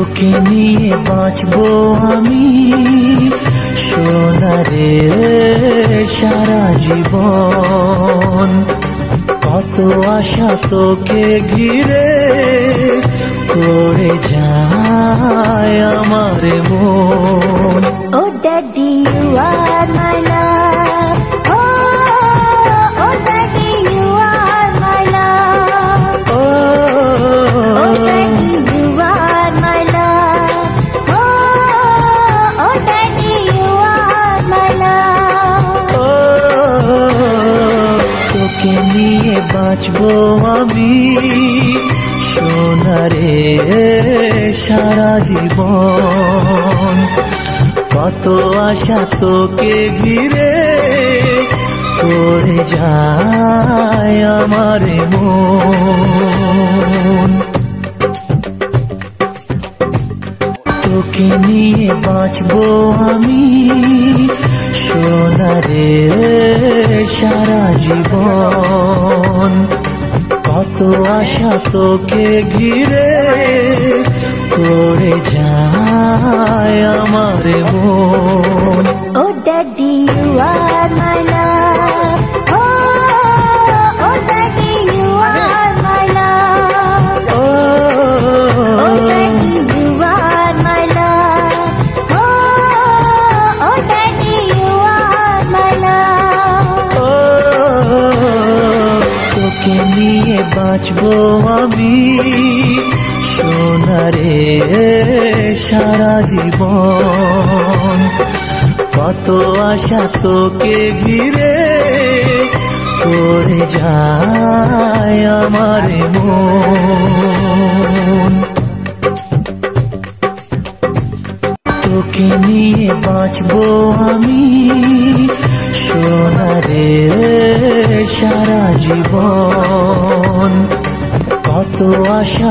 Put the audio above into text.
তোকে নিয়ে বাঁচবো আমি সোনারে সারা জীবন। কত আশা তোকে ঘিরে করে যায় আমার মন। Oh daddy, you are my love. Oh daddy, you are my love. Oh daddy, you are my love. Oh daddy, you are my love. তোকে নিয়ে বাঁচবো আমি সোনারে সারা জীবন। কত আশা তোকে ঘিরে করে যায় আমার মন। তোকে নিয়ে বাঁচবো আমি সোনারে সারা জীবন। কত আশা তোকে ঘিরে করে যায় আমার মন। Oh daddy, you are my love. Oh daddy, you are my love. Oh daddy, you are my love. Oh daddy, you are my love. তোকে নিয়ে বাঁচবো আমি সোনারে সারা জীবন। কত আশা তোকে ঘিরে করে যায় আমার মন। তোকে নিয়ে বাঁচবো আমি সোনারে সারা জীবন। কত আশা